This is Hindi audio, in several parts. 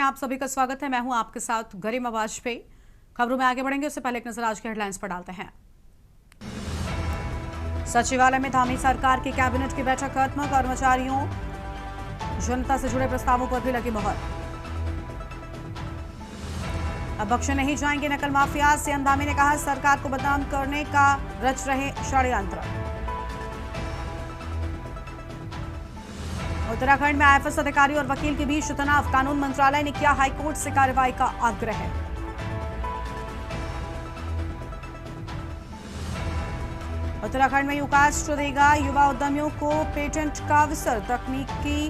आप सभी का स्वागत है। मैं हूं आपके साथ गरिमा वाजपेयी। खबरों में आगे बढ़ेंगे उससे पहले एक नजर आज के हेडलाइंस पर डालते हैं। सचिवालय में थामी सरकार की कैबिनेट की बैठक खत्म। कर्मचारियों जनता से जुड़े प्रस्तावों पर भी लगी मोहर। अब बख्शे नहीं जाएंगे नकल माफिया। सीएम धामी ने कहा सरकार को बदनाम करने का रच रहे षड्यंत्र। उत्तराखंड में आईएफएस अधिकारी और वकील के बीच तनाव। कानून मंत्रालय ने किया हाईकोर्ट से कार्रवाई का आग्रह। उत्तराखंड में यूकास्ट देगा युवा उद्यमियों को पेटेंट का अवसर। तकनीकी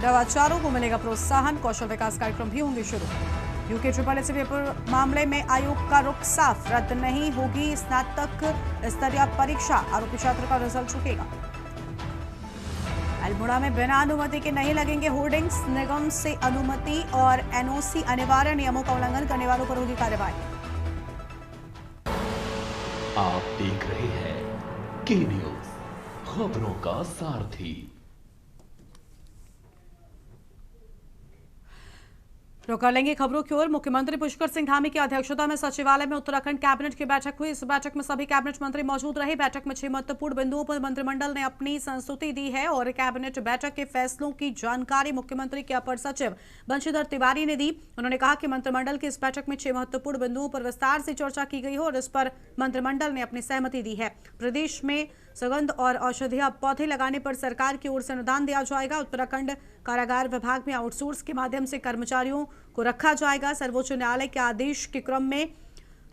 नवाचारों को मिलेगा प्रोत्साहन। कौशल विकास कार्यक्रम भी होंगे शुरू। यूके SSSC पेपर मामले में आयोग का रुख साफ। रद्द नहीं होगी स्नातक स्तरीय परीक्षा। आरोपी छात्र का रिजल्ट रुकेगा। अल्मोड़ा में बिना अनुमति के नहीं लगेंगे होर्डिंग्स। निगम से अनुमति और एनओसी अनिवार्य नियमों का उल्लंघन करने वालों पर होगी कार्रवाई। आप देख रहे हैं के न्यूज, खबरों का सारथी। रुक कर लेंगे खबरों की ओर। मुख्यमंत्री पुष्कर सिंह धामी की अध्यक्षता में सचिवालय में उत्तराखंड कैबिनेट की बैठक हुई। इस बैठक में सभी कैबिनेट मंत्री मौजूद रहे। बैठक में 6 महत्वपूर्ण बिंदुओं पर मंत्रिमंडल ने अपनी संस्तुति दी है और कैबिनेट बैठक के फैसलों की जानकारी मुख्यमंत्री के अपर सचिव बंशीधर तिवारी ने दी। उन्होंने कहा कि मंत्रिमंडल की इस बैठक में 6 महत्वपूर्ण बिंदुओं पर विस्तार से चर्चा की गई है और इस पर मंत्रिमंडल ने अपनी सहमति दी है। प्रदेश में सुगंध और औषधीय पौधे लगाने पर सरकार की ओर से अनुदान दिया जाएगा। उत्तराखंड कारागार विभाग में आउटसोर्स के माध्यम से कर्मचारियों को रखा जाएगा। सर्वोच्च न्यायालय के आदेश के क्रम में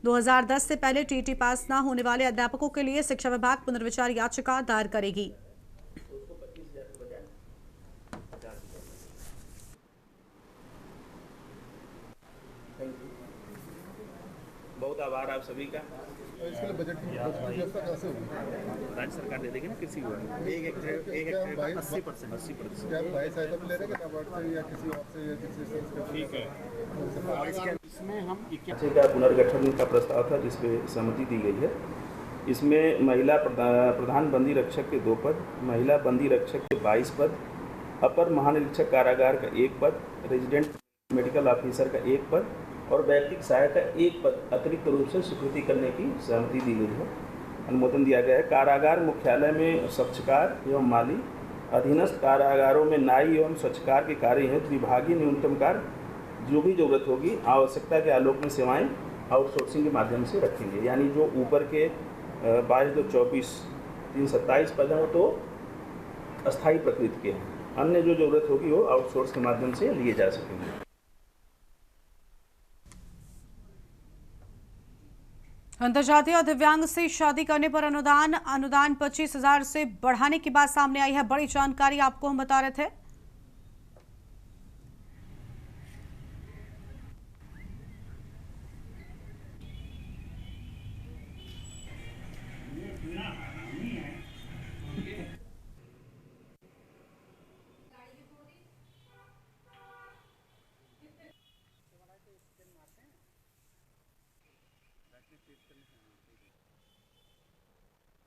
2010 से पहले टीटी पास न होने वाले अध्यापकों के लिए शिक्षा विभाग पुनर्विचार याचिका दायर करेगी। बहुत आभार आप सभी का। इसके लिए बजट की व्यवस्था कैसे होगी? राज्य सरकार दे देगी ना कृषि विभाग एक हेक्टेयर 80%। क्या भाई सहायता में ले रहे हैं नाबार्ड से या किसी और से या किसी से? ठीक है। इसमें हम का पुनर्गठन का प्रस्ताव था जिसपे सहमति दी गई है। इसमें महिला प्रधान बंदी रक्षक के 2 पद, महिला बंदी रक्षक के 22 पद, अपर महानिरीक्षक कारागार का 1 पद, रेजिडेंट मेडिकल ऑफिसर का 1 पद और वैयक्तिक सहायक का 1 पद अतिरिक्त रूप से स्वीकृति करने की सहमति दी गई है, अनुमोदन दिया गया है। कारागार मुख्यालय में स्वच्छकार एवं माली, अधीनस्थ कारागारों में नाई एवं स्वच्छकार के कार्य हेतु विभागीय न्यूनतम कार्य जो भी जरूरत होगी आवश्यकता के आलोक में सेवाएं आउटसोर्सिंग के माध्यम से रखेंगे। यानी जो ऊपर के 22-24 327 पद हैं तो अस्थायी प्रकृति के हैं, अन्य जो जरूरत होगी वो आउटसोर्स के माध्यम से लिए जा सकेंगे। अंतर्जातीय दिव्यांग से शादी करने पर अनुदान 25,000 से बढ़ाने की बात सामने आई है। बड़ी जानकारी आपको हम बता रहे थे।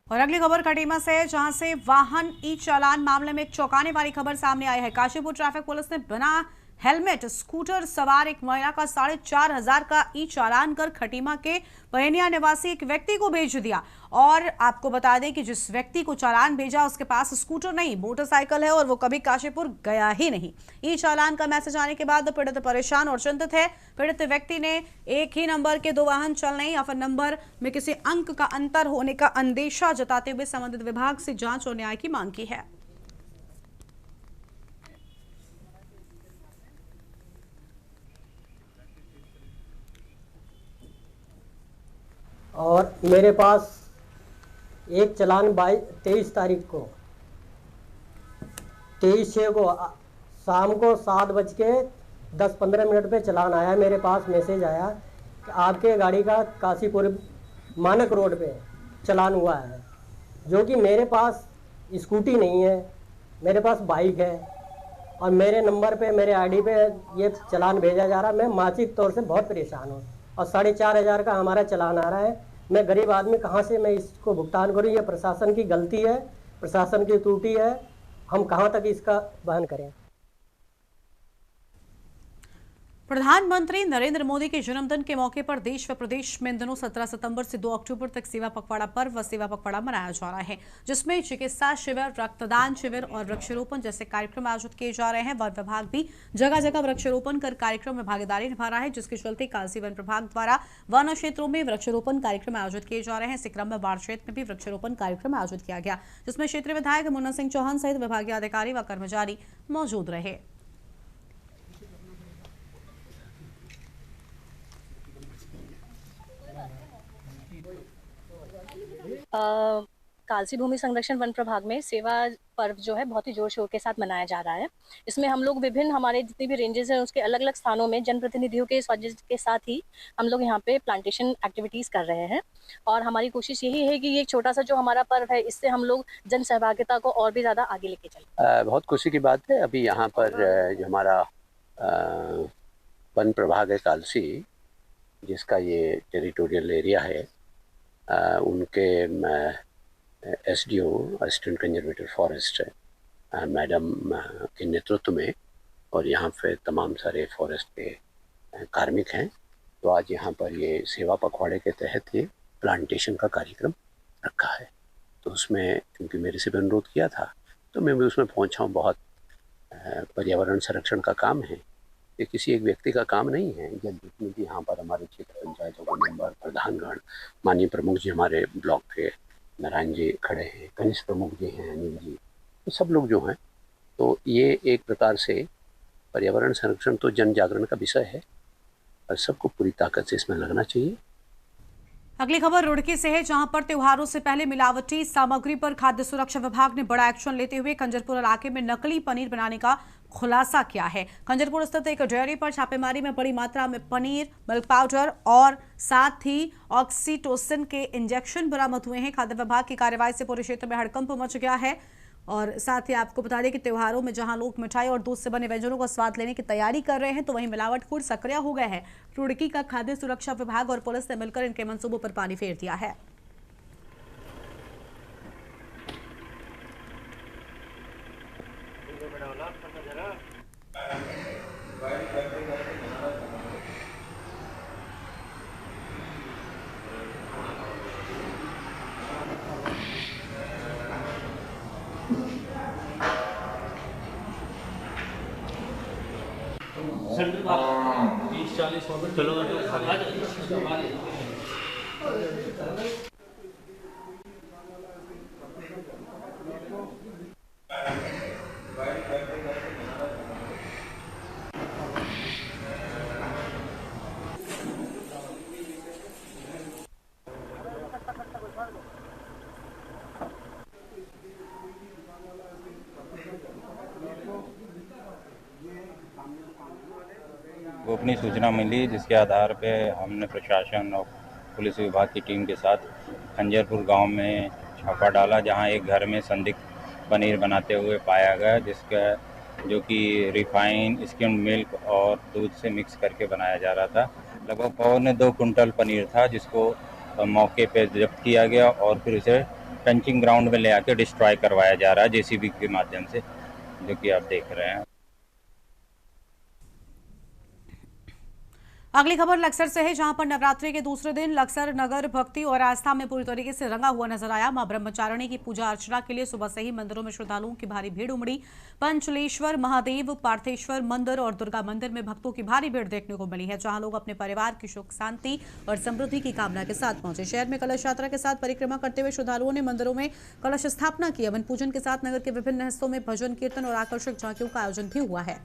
और अगली खबर खटीमा से है जहां से वाहन ई चालान मामले में एक चौंकाने वाली खबर सामने आई है। काशीपुर ट्रैफिक पुलिस ने बिना हेलमेट स्कूटर सवार एक महिला का 4,500 का ई चालान कर खटीमा के पयनिया निवासी एक व्यक्ति को भेज दिया। और आपको बता दें कि जिस व्यक्ति को चालान भेजा उसके पास स्कूटर नहीं मोटरसाइकिल है और वो कभी काशीपुर गया ही नहीं। ई चालान का मैसेज आने के बाद पीड़ित परेशान और चिंतित है। पीड़ित व्यक्ति ने एक ही नंबर के 2 वाहन चलने या फिर नंबर में किसी अंक का अंतर होने का अंदेशा जताते हुए संबंधित विभाग से जांच और न्याय की मांग की है। और मेरे पास एक चलान 23 तारीख को 23/6 को शाम को 7:10-15 पे चलान आया। मेरे पास मैसेज आया कि आपके गाड़ी का काशीपुर मानक रोड पे चलान हुआ है, जो कि मेरे पास स्कूटी नहीं है, मेरे पास बाइक है और मेरे नंबर पे मेरे आईडी पे ये चलान भेजा जा रहा है। मैं मानसिक तौर से बहुत परेशान हूँ और 4,500 का हमारा चलान आ रहा है। मैं गरीब आदमी कहाँ से मैं इसको भुगतान करूँ? ये प्रशासन की गलती है, प्रशासन की त्रुटि है। हम कहाँ तक इसका वहन करें? प्रधानमंत्री नरेंद्र मोदी के जन्मदिन के मौके पर देश व प्रदेश में इन दिनों 17 सितंबर से 2 अक्टूबर तक सेवा पखवाड़ा पर्व व सेवा पखवाड़ा मनाया जा रहा है, जिसमें चिकित्सा शिविर, रक्तदान शिविर और वृक्षारोपण जैसे कार्यक्रम आयोजित किए जा रहे हैं। वन विभाग भी जगह जगह वृक्षारोपण कर कार्यक्रम में भागीदारी निभा रहा है, जिसके चलते कालसी वन प्रभाग द्वारा वन क्षेत्रों में वृक्षारोपण कार्यक्रम आयोजित किए जा रहे हैं। इसी क्रम में बाढ़ क्षेत्र में भी वृक्षारोपण कार्यक्रम आयोजित किया गया, जिसमें क्षेत्रीय विधायक मुन्ना सिंह चौहान सहित विभागीय अधिकारी व कर्मचारी मौजूद रहे। कालसी भूमि संरक्षण वन प्रभाग में सेवा पर्व जो है बहुत ही जोर शोर के साथ मनाया जा रहा है। इसमें हम लोग विभिन्न हमारे जितने भी रेंजेस हैं उसके अलग अलग स्थानों में जनप्रतिनिधियों के साथ ही हम लोग यहाँ पे प्लांटेशन एक्टिविटीज कर रहे हैं। और हमारी कोशिश यही है कि ये एक छोटा सा जो हमारा पर्व है इससे हम लोग जन सहभागिता को और भी ज़्यादा आगे लेके चलें। बहुत खुशी की बात है, अभी यहाँ पर जो हमारा वन प्रभाग है कालसी, जिसका ये टेरिटोरियल एरिया है, उनके SDO assistant conservator forest madam के नेतृत्व में और यहाँ पे तमाम सारे फॉरेस्ट के कार्मिक हैं। तो आज यहाँ पर ये सेवा पखवाड़े के तहत ये प्लांटेशन का कार्यक्रम रखा है। तो उसमें क्योंकि मेरे से भी अनुरोध किया था तो मैं भी उसमें पहुँचा हूँ। बहुत पर्यावरण संरक्षण का काम है, ये किसी एक व्यक्ति का काम नहीं है। जब जितने भी यहाँ पर हमारे क्षेत्र पंचायतों के मेंबर, प्रधानगण, माननीय प्रमुख जी हमारे ब्लॉक के नारायण जी खड़े हैं, कनिष्ठ प्रमुख जी हैं, अनिल जी, तो सब लोग जो हैं, तो ये एक प्रकार से पर्यावरण संरक्षण तो जन जागरण का विषय है और सबको पूरी ताकत से इसमें लगना चाहिए। अगली खबर रुड़की से है, जहां पर त्योहारों से पहले मिलावटी सामग्री पर खाद्य सुरक्षा विभाग ने बड़ा एक्शन लेते हुए खंजरपुर इलाके में नकली पनीर बनाने का खुलासा किया है। खंजरपुर स्थित एक डेयरी पर छापेमारी में बड़ी मात्रा में पनीर, मिल्क पाउडर और साथ ही ऑक्सीटोसिन के इंजेक्शन बरामद हुए हैं। खाद्य विभाग की कार्रवाई से पूरे क्षेत्र में हड़कंप मच गया है। और साथ ही आपको बता दें कि त्योहारों में जहां लोग मिठाई और दूध से बने व्यंजनों का स्वाद लेने की तैयारी कर रहे हैं, तो वहीं मिलावटखोर सक्रिय हो गए हैं। रुड़की का खाद्य सुरक्षा विभाग और पुलिस ने मिलकर इनके मंसूबों पर पानी फेर दिया है। गोपनीय सूचना मिली, जिसके आधार पे हमने प्रशासन और पुलिस विभाग की टीम के साथ खंजरपुर गांव में छापा डाला, जहां एक घर में संदिग्ध पनीर बनाते हुए पाया गया, जिसका जो कि रिफाइन, स्किम्ड मिल्क और दूध से मिक्स करके बनाया जा रहा था। लगभग 2.25 कुंटल पनीर था, जिसको मौके पे जब्त किया गया और फिर उसे टंचिंग ग्राउंड में ले आके डिस्ट्रॉय करवाया जा रहा है जेसीबी के माध्यम से, जो कि आप देख रहे हैं। अगली खबर लक्सर से है, जहां पर नवरात्रि के दूसरे दिन लक्सर नगर भक्ति और आस्था में पूरी तरीके से रंगा हुआ नजर आया। मां ब्रह्मचारिणी की पूजा अर्चना के लिए सुबह से ही मंदिरों में श्रद्धालुओं की भारी भीड़ उमड़ी। पंचलेश्वर महादेव, पार्थेश्वर मंदिर और दुर्गा मंदिर में भक्तों की भारी भीड़ देखने को मिली है, जहां लोग अपने परिवार की सुख शांति और समृद्धि की कामना के साथ पहुंचे। शहर में कलश यात्रा के साथ परिक्रमा करते हुए श्रद्धालुओं ने मंदिरों में कलश स्थापना की। हवन पूजन के साथ नगर के विभिन्न हिस्सों में भजन कीर्तन और आकर्षक झांकियों का आयोजन भी हुआ है।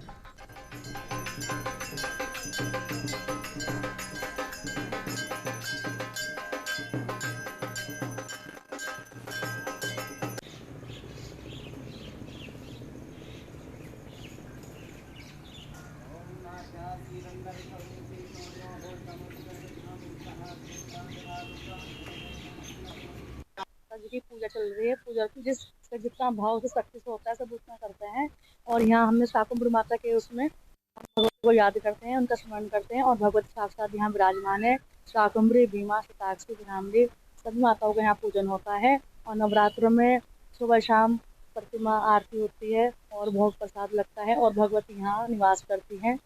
की पूजा चल रही है। पूजा की जितना भाव से शक्ति से होता है सब उतना करते हैं। और यहाँ हमने शाकुंभरी माता के उसमें भगवत को याद करते हैं, उनका स्मरण करते हैं और भगवत साक्षात यहाँ विराजमान है। शाकुंभरी, भीमा, शताक्षी, ब्राह्मणी सभी माताओं का यहाँ पूजन होता है। और नवरात्रों में सुबह शाम प्रतिमा आरती होती है और भोग प्रसाद लगता है और भगवती यहाँ निवास करती हैं।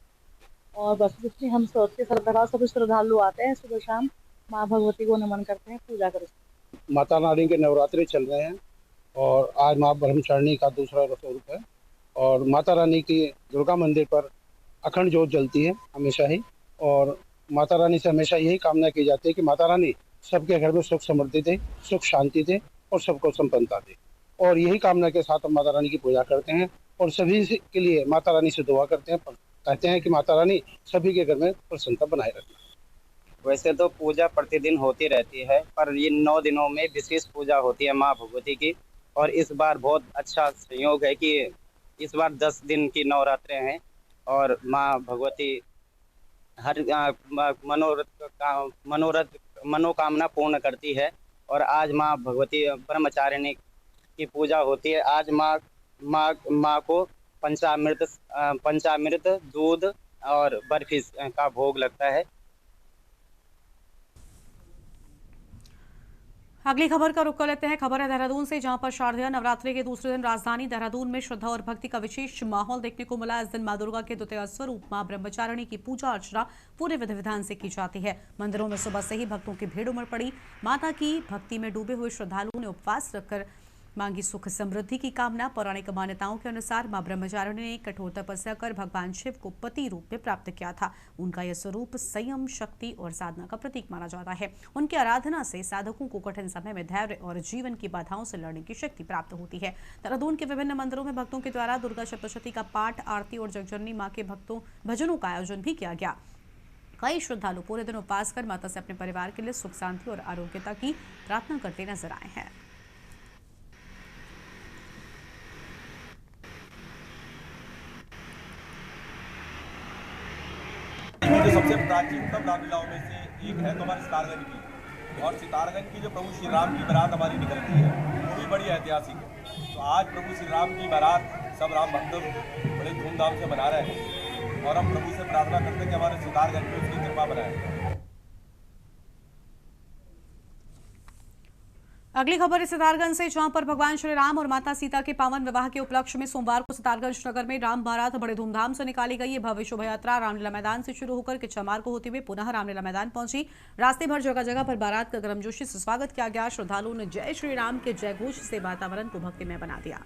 और बस कुछ नहीं, हम सोच के सभी श्रद्धालु आते हैं सुबह शाम, माँ भगवती को नमन करते हैं, पूजा करते हैं। माता रानी के नवरात्रि चल रहे हैं और आज माँ ब्रह्मचारिणी का दूसरा स्वरूप है और माता रानी की दुर्गा मंदिर पर अखंड ज्योत जलती है हमेशा ही। और माता रानी से हमेशा यही कामना की जाती है कि माता रानी सबके घर में सुख समृद्धि दे, सुख शांति दे और सबको संपन्नता दे। और यही कामना के साथ हम माता रानी की पूजा करते हैं और सभी के लिए माता रानी से दुआ करते हैं, कहते हैं कि माता रानी सभी के घर में प्रसन्नता बनाए रखना। वैसे तो पूजा प्रतिदिन होती रहती है, पर ये 9 दिनों में विशेष पूजा होती है माँ भगवती की। और इस बार बहुत अच्छा संयोग है कि इस बार 10 दिन की नवरात्रें हैं और माँ भगवती हर मनोकामना पूर्ण करती है। और आज माँ भगवती ब्रह्मचारिणी की पूजा होती है। आज माँ को पंचामृत दूध और बर्फी का भोग लगता है। अगली खबर का रुख कर लेते हैं। खबर है देहरादून से, जहां पर शारदीय नवरात्रि के दूसरे दिन राजधानी देहरादून में श्रद्धा और भक्ति का विशेष माहौल देखने को मिला। इस दिन मां दुर्गा के द्वितीय स्वरूप मां ब्रह्मचारिणी की पूजा अर्चना पूरे विधि विधान से की जाती है। मंदिरों में सुबह से ही भक्तों की भीड़ उमड़ पड़ी। माता की भक्ति में डूबे हुए श्रद्धालुओं ने उपवास रखकर मांगी सुख समृद्धि की कामना। पौराणिक मान्यताओं के अनुसार मां ब्रह्मचारिणी ने कठोर तपस्या कर भगवान शिव को पति रूप में प्राप्त किया था। उनका यह स्वरूप संयम, शक्ति और साधना का प्रतीक माना जाता है। उनकी आराधना से साधकों को कठिन समय में धैर्य और जीवन की बाधाओं से लड़ने की शक्ति प्राप्त होती है। देहरादून के विभिन्न मंदिरों में भक्तों के द्वारा दुर्गा सप्तशती का पाठ, आरती और जगजननी मां के भजनों का आयोजन भी किया गया। कई श्रद्धालु पूरे दिन उपवास कर माता से अपने परिवार के लिए सुख शांति और आरोग्यता की प्रार्थना करते नजर आए हैं। जो सबसे प्राचीनतम रामलीलाओं में से एक है तो हमारे सितारगंज की, और सितारगंज की जो प्रभु श्री राम की बारात हमारी निकलती है वो भी बड़ी ऐतिहासिक है। तो आज प्रभु श्री राम की बारात सब राम भक्त बड़े धूमधाम से मना रहे हैं और हम प्रभु से प्रार्थना करते हैं कि हमारे सितारगंज में उसकी कृपा बनाए। अगली खबर है सितारगंज से, जहां पर भगवान श्री राम और माता सीता के पावन विवाह के उपलक्ष्य में सोमवार को सितारगंज नगर में राम बारात बड़े धूमधाम से निकाली गई। ये भव्य शोभा यात्रा रामलीला मैदान से शुरू होकर किच्चा मार्ग को होते हुए पुनः रामलीला मैदान पहुंची। रास्ते भर जगह जगह पर बारात का गर्मजोशी से स्वागत किया गया। श्रद्धालुओं ने जय श्री राम के जयघोष से वातावरण को भक्तिमय बना दिया।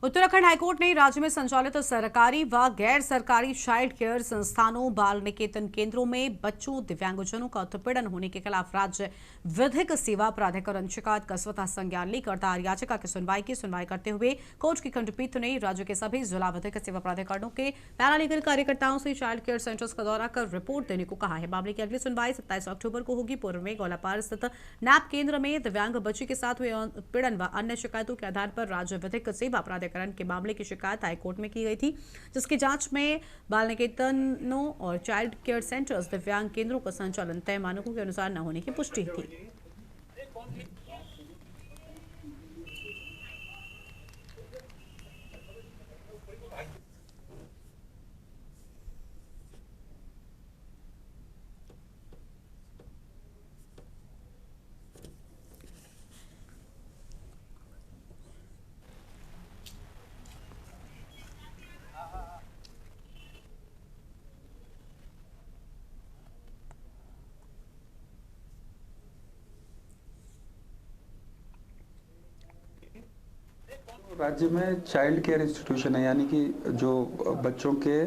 उत्तराखंड हाईकोर्ट ने राज्य में संचालित सरकारी व गैर सरकारी चाइल्ड केयर संस्थानों, बाल निकेतन केंद्रों में बच्चों, दिव्यांगजनों का उत्पीड़न होने के खिलाफ राज्य विधिक सेवा प्राधिकरण शिकायत का स्वतः संज्ञान लेकर दायर याचिका की सुनवाई करते हुए कोर्ट की खंडपीठ ने राज्य के सभी जिला विधिक सेवा प्राधिकरणों के पैरालीगल कार्यकर्ताओं से चाइल्ड केयर सेंटर्स का दौरा कर रिपोर्ट देने को कहा है। मामले की अगली सुनवाई 27 अक्टूबर को होगी। पूर्व में गौलापार स्थित नैप केंद्र में दिव्यांग बच्ची के साथ हुए उत्पीड़न व अन्य शिकायतों के आधार पर राज्य विधिक सेवा प्राधिकरण के मामले की शिकायत हाईकोर्ट में की गई थी, जिसकी जांच में बाल निकेतनों और चाइल्ड केयर सेंटर्स दिव्यांग केंद्रों का संचालन तय मानकों के अनुसार न होने की पुष्टि थी। राज्य में चाइल्ड केयर इंस्टीट्यूशन है, यानी कि जो बच्चों के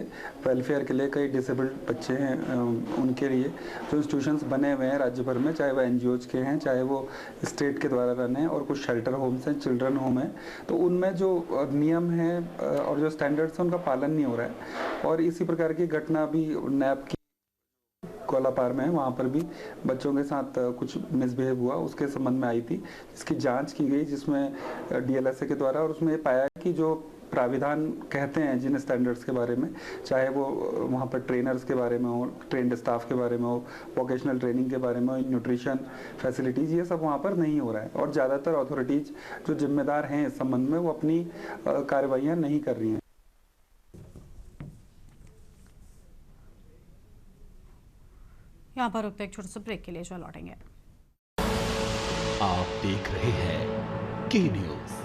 वेलफेयर के लिए कई डिसेबल्ड बच्चे हैं उनके लिए जो इंस्टीट्यूशंस बने हुए हैं राज्य भर में, चाहे वो एनजीओज के हैं, चाहे वो स्टेट के द्वारा रन है, और कुछ शेल्टर होम्स हैं, चिल्ड्रन होम है। तो उनमें जो नियम है और जो स्टैंडर्ड्स हैं उनका पालन नहीं हो रहा है। और इसी प्रकार की घटना भी नैब की कोलापार में है, वहाँ पर भी बच्चों के साथ कुछ मिसबिहेव हुआ, उसके संबंध में आई थी, जिसकी जांच की गई जिसमें डीएलएसए के द्वारा, और उसमें ये पाया कि जो प्राविधान कहते हैं जिन स्टैंडर्ड्स के बारे में, चाहे वो वहाँ पर ट्रेनर्स के बारे में हो, ट्रेंड स्टाफ के बारे में हो, वोकेशनल ट्रेनिंग के बारे में हो, न्यूट्रिशन फैसिलिटीज़, ये सब वहाँ पर नहीं हो रहा है। और ज़्यादातर अथॉरिटीज़ जो जिम्मेदार हैं इस संबंध में वो अपनी कार्रवाइयाँ नहीं कर रही हैं। यहाँ पर रुकते एक छोटे से ब्रेक के लिए चल लौटेंगे। आप देख रहे हैं के न्यूज़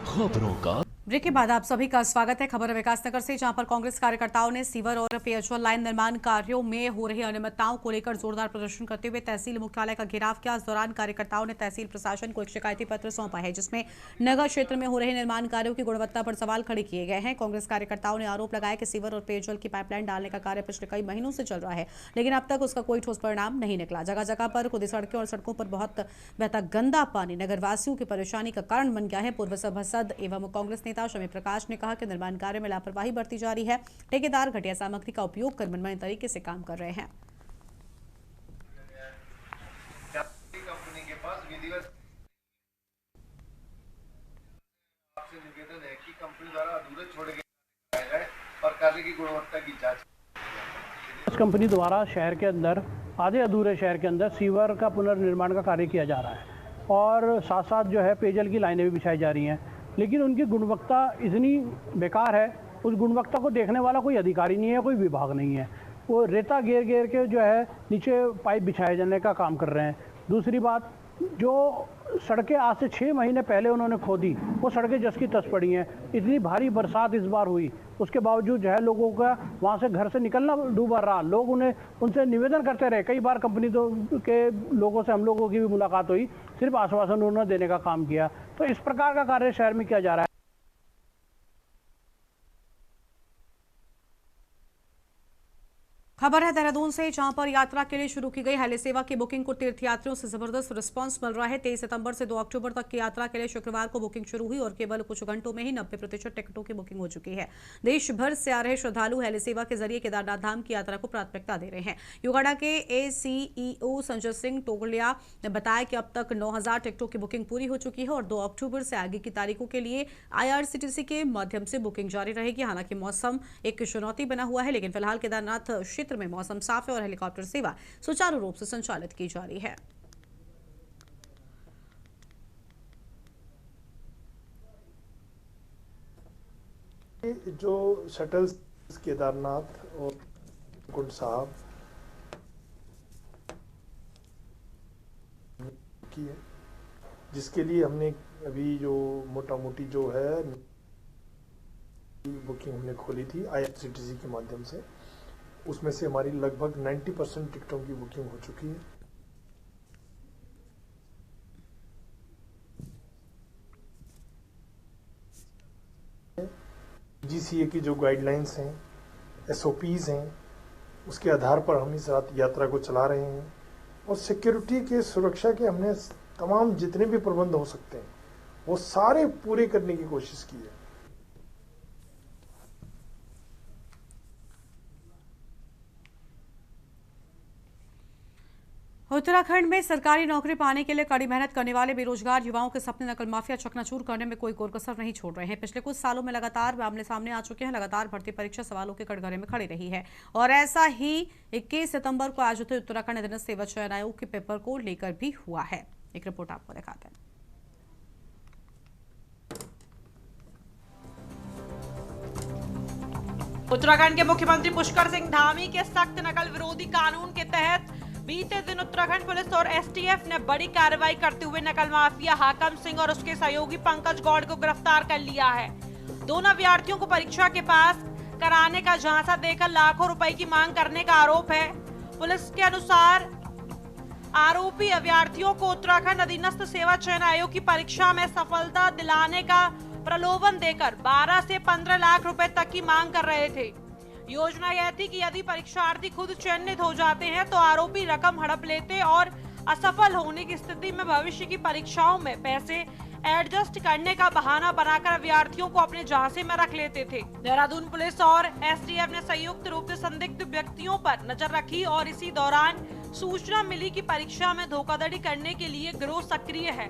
खबरों का। ब्रेक के बाद आप सभी का स्वागत है। खबर विकासनगर से, जहां पर कांग्रेस कार्यकर्ताओं ने सीवर और पेयजल लाइन निर्माण कार्यों में हो रही अनियमितताओं को लेकर जोरदार प्रदर्शन करते हुए तहसील मुख्यालय का घेराव किया। इस दौरान कार्यकर्ताओं ने तहसील प्रशासन को एक शिकायती पत्र सौंपा है, जिसमें नगर क्षेत्र में हो रहे निर्माण कार्यों की गुणवत्ता पर सवाल खड़े किए गए हैं। कांग्रेस कार्यकर्ताओं ने आरोप लगाया कि सीवर और पेयजल की पाइपलाइन डालने का कार्य पिछले कई महीनों से चल रहा है, लेकिन अब तक उसका कोई ठोस परिणाम नहीं निकला। जगह जगह पर खुदी सड़कें और सड़कों पर बहुत बहता गंदा पानी नगरवासियों की परेशानी का कारण बन गया है। पूर्व सभासद एवं कांग्रेस नेता शमी प्रकाश ने कहा कि निर्माण कार्य में लापरवाही बरती जा रही है। ठेकेदार घटिया सामग्री का उपयोग कर मनमाने तरीके से काम कर रहे हैं। कंपनी के पास विधिवत आपसे निवेदन है कि कंपनी द्वारा अधूरे छोड़े गए जाए और कार्य की गुणवत्ता की जांच। इस कंपनी द्वारा शहर के अंदर, आधे अधूरे शहर के अंदर सीवर का पुनर्निर्माण का कार्य किया जा रहा है और साथ साथ जो है पेयजल की लाइनें भी बिछाई जा रही हैं, लेकिन उनकी गुणवत्ता इतनी बेकार है, उस गुणवत्ता को देखने वाला कोई अधिकारी नहीं है, कोई विभाग नहीं है। वो रेता घेर घेर के जो है नीचे पाइप बिछाए जाने का काम कर रहे हैं। दूसरी बात, जो सड़कें आज से 6 महीने पहले उन्होंने खोदी, वो सड़कें जस की तस पड़ी हैं। इतनी भारी बरसात इस बार हुई, उसके बावजूद जो है लोगों का वहाँ से घर से निकलना डूबा रहा। लोग उनसे निवेदन करते रहे। कई बार कंपनी के लोगों से हम लोगों की भी मुलाकात हुई, सिर्फ आश्वासन उन्होंने देने का काम किया। तो इस प्रकार का कार्य शहर में किया जा रहा है। खबर है देहरादून से, जहां पर यात्रा के लिए शुरू की गई हेली सेवा की बुकिंग को तीर्थयात्रियों से जबरदस्त रिस्पांस मिल रहा है। 23 सितंबर से 2 अक्टूबर तक की यात्रा के लिए शुक्रवार को बुकिंग शुरू हुई और केवल कुछ घंटों में ही 90% टिकटों की बुकिंग हो चुकी है। देश भर से आ रहे श्रद्धालु हेली सेवा के जरिए केदारनाथ धाम की यात्रा को प्राथमिकता दे रहे हैं। युगाड़ा के ACEO संजय सिंह टोगलिया ने बताया कि अब तक 9000 टिकटों की बुकिंग पूरी हो चुकी है और 2 अक्टूबर से आगे की तारीखों के लिए IRCTC के माध्यम से बुकिंग जारी रहेगी। हालांकि मौसम एक चुनौती बना हुआ है, लेकिन फिलहाल केदारनाथ क्षेत्र में मौसम साफ और हेलीकॉप्टर सेवा सुचारू रूप से संचालित की जा रही है। जो शटल केदारनाथ और कुंड साहब की है, जिसके लिए हमने अभी जो मोटा मोटी जो है बुकिंग हमने खोली थी IRCTC के माध्यम से, उसमें से हमारी लगभग 90% टिकटों की बुकिंग हो चुकी है। GCA की जो गाइडलाइंस हैं, SOPs हैं, उसके आधार पर हम इस यात्रा को चला रहे हैं और सिक्योरिटी के, सुरक्षा के हमने तमाम जितने भी प्रबंध हो सकते हैं वो सारे पूरे करने की कोशिश की है। उत्तराखंड में सरकारी नौकरी पाने के लिए कड़ी मेहनत करने वाले बेरोजगार युवाओं के सपने नकल माफिया चकनाचूर करने में कोई कोर-कसर नहीं छोड़ रहे हैं। पिछले कुछ सालों में लगातार मामले सामने आ चुके हैं। लगातार भर्ती परीक्षा सवालों के कटघरे में खड़ी रही है और ऐसा ही 21 सितंबर को आयोजित उत्तराखंड अधीनस्थ सेवा चयन आयोग के पेपर को लेकर भी हुआ है। एक रिपोर्ट आपको दिखाते हैं। उत्तराखंड के मुख्यमंत्री पुष्कर सिंह धामी के सख्त नकल विरोधी कानून के तहत बीते दिन उत्तराखंड पुलिस और STF ने बड़ी कार्रवाई करते हुए नकल माफिया हाकम सिंह और उसके सहयोगी पंकज गौड़ को गिरफ्तार कर लिया है। दोनों अभ्यर्थियों को परीक्षा के पास कराने का झांसा देकर लाखों रुपए की मांग करने का आरोप है। पुलिस के अनुसार आरोपी अभ्यर्थियों को उत्तराखंड अधीनस्थ सेवा चयन आयोग की परीक्षा में सफलता दिलाने का प्रलोभन देकर 12 से 15 लाख रुपए तक की मांग कर रहे थे। योजना यह थी कि यदि परीक्षार्थी खुद चयनित हो जाते हैं तो आरोपी रकम हड़प लेते और असफल होने की स्थिति में भविष्य की परीक्षाओं में पैसे एडजस्ट करने का बहाना बनाकर अभ्यर्थियों को अपने झांसे में रख लेते थे। देहरादून पुलिस और एसटीएफ ने संयुक्त रूप से संदिग्ध व्यक्तियों पर नजर रखी और इसी दौरान सूचना मिली कि परीक्षा में धोखाधड़ी करने के लिए गिरोह सक्रिय है।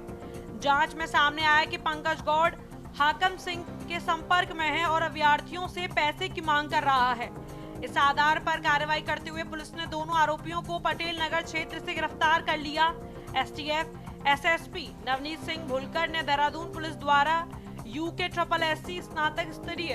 जांच में सामने आया कि पंकज गौड़ हाकम सिंह के संपर्क में है और अभ्यर्थियों से पैसे की मांग कर रहा है। इस आधार पर कार्रवाई करते हुए पुलिस ने दोनों आरोपियों को पटेल नगर क्षेत्र से गिरफ्तार कर लिया। एसटीएफ एसएसपी नवनीत सिंह भुलकर ने देहरादून पुलिस द्वारा UKSSC स्नातक स्तरीय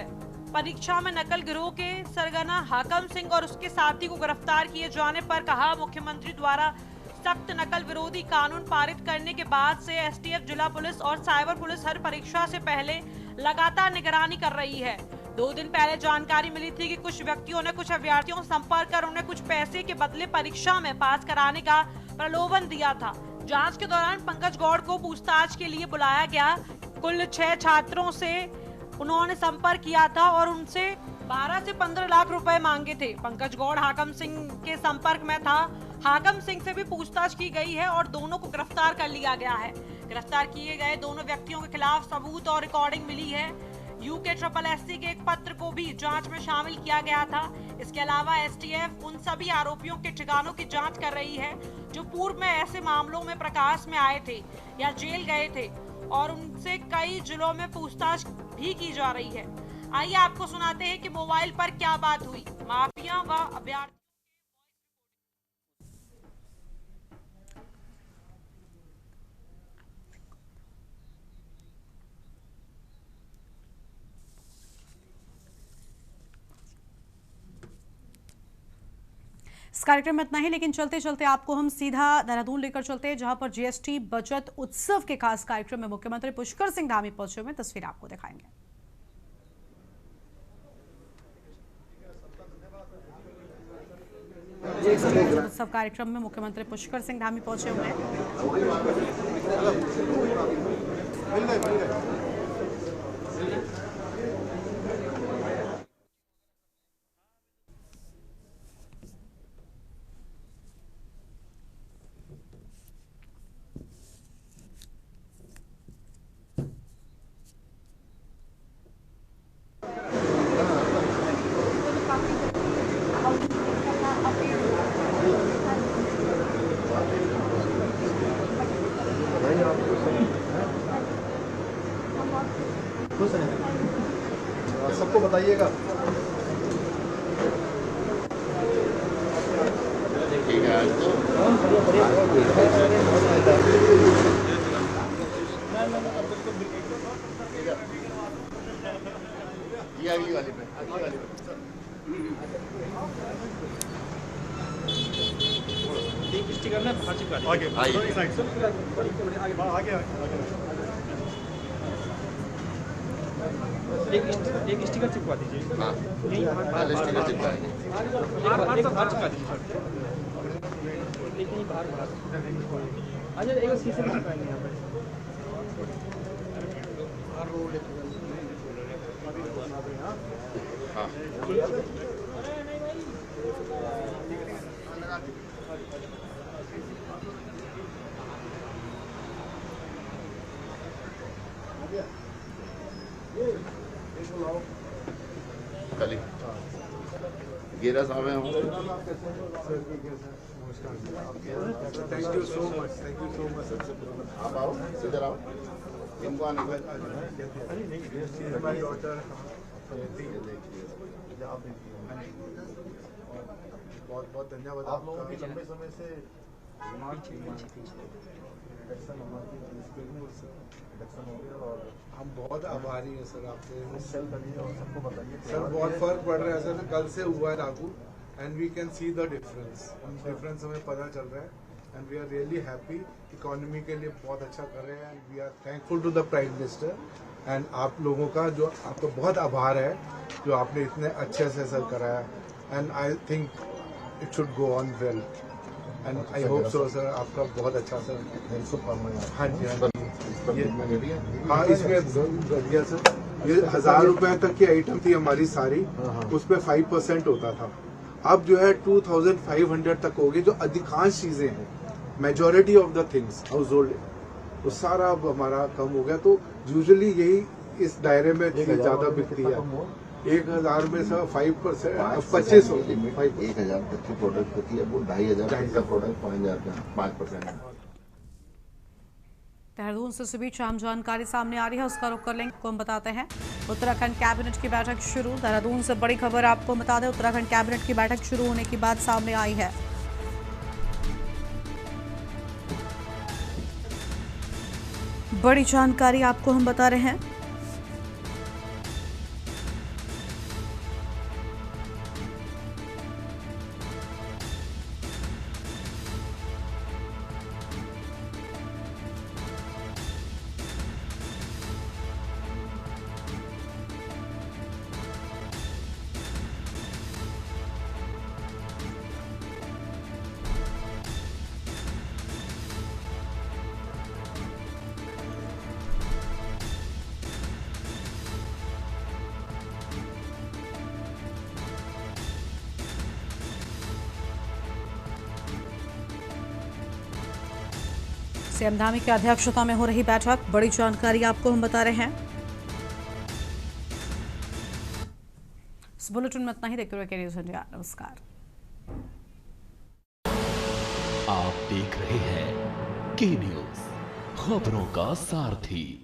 परीक्षा में नकल गिरोह के सरगना हाकम सिंह और उसके साथी को गिरफ्तार किए जाने पर कहा, मुख्यमंत्री द्वारा सख्त नकल विरोधी कानून पारित करने के बाद से एसटीएफ जिला पुलिस और साइबर पुलिस हर परीक्षा से पहले लगातार निगरानी कर रही है। 2 दिन पहले जानकारी मिली थी कि कुछ व्यक्तियों ने कुछ अभ्यर्थियों से संपर्क कर उन्हें कुछ पैसे के बदले परीक्षा में पास कराने का प्रलोभन दिया था। जांच के दौरान पंकज गौड़ को पूछताछ के लिए बुलाया गया। कुल 6 छात्रों से उन्होंने संपर्क किया था और उनसे 12 से 15 लाख रुपए मांगे थे। पंकज गौड़ हाकम सिंह के संपर्क में था। हाकम सिंह से भी पूछताछ की गई है और दोनों को गिरफ्तार कर लिया गया है। गिरफ्तार किए गए दोनों व्यक्तियों के खिलाफ सबूत और रिकॉर्डिंग मिली है। UKSSC के एक पत्र को भी जांच में शामिल किया गया था। इसके अलावा एसटीएफ उन सभी आरोपियों के ठिकानों की जांच कर रही है जो पूर्व में ऐसे मामलों में प्रकाश में आए थे या जेल गए थे और उनसे कई जिलों में पूछताछ भी की जा रही है। आइए आपको सुनाते हैं कि मोबाइल पर क्या बात हुई। माफिया व अभ्यर्थी इस कार्यक्रम में इतना ही, लेकिन चलते चलते आपको हम सीधा देहरादून लेकर चलते हैं, जहां पर जीएसटी बजट उत्सव के खास कार्यक्रम में मुख्यमंत्री पुष्कर सिंह धामी पहुंचे हुए। तस्वीर आपको दिखाएंगे। उत्सव कार्यक्रम में मुख्यमंत्री पुष्कर सिंह धामी पहुंचे हुए हैं। सबको बताइएगा। ठीक है, ये अगली वाली पे, अगली वाली पे। एक स्टिकर ना बाहर चिपका दीजिए। आगे साइड से आगे एक स्टिकर चिपका दीजिए। हाँ, स्टिकर चिपका दीजिए। बाहर चिपका दीजिए। लेकिन बाहर अच्छा, एक शीशे में चिपकाएंगे यहाँ पे। हाँ, चलिए गेरा साहब हैं। Thank you so much, thank you so much. आप आओ, इधर आओ। इनको आने को हमारी डॉटर बहुत बहुत धन्यवाद आप लोगों की लंबे समय से डिमांड थी इलेक्शन हो गया और हम बहुत आभारी हैं सर आपसे। सबको बताइए सर, बहुत फर्क पड़ रहा है सर, कल से हुआ है लागू and we can see the difference हमें पता चल रहा है and we are really happy. Economy के लिए बहुत अच्छा कर रहे हैं and we are thankful to the prime minister and आप लोगों का जो आपको बहुत आभार है जो आपने इतने अच्छे से सर कराया and I think it should go on well. And I hope so sir, आपका बहुत अच्छा सर। हाँ जी हाँ जी, हाँ इसमें बढ़िया सर। ये 1000 रुपए तक की आइटम थी हमारी सारी, उस पर 5% होता था। अब जो है 2500 तक हो गई, जो अधिकांश चीजें हैं, majority of the things house hold, तो सारा अब हमारा कम हो गया। तो यूजुअली यही इस दायरे में ज्यादा बिकती है। 1000 में सर 5%, 25 हो गई। 1000 तक की प्रोडक्ट होती है, वो 2500 का प्रोडक्ट 5000 का 5%। देहरादून से इस बीच अहम जानकारी सामने आ रही है, उसका रुख कर लेंगे। आपको हम बताते हैं उत्तराखंड कैबिनेट की बैठक शुरू। देहरादून से बड़ी खबर आपको बता दें, उत्तराखंड कैबिनेट की बैठक शुरू होने की बात सामने आई है। बड़ी जानकारी आपको हम बता रहे हैं। सीएम धामी की अध्यक्षता में हो रही बैठक, बड़ी जानकारी आपको हम बता रहे हैं। इस बुलेटिन में इतना ही। देखते रहिए न्यूज़ इंडिया। नमस्कार। आप देख रहे हैं के न्यूज़, खबरों का सारथी।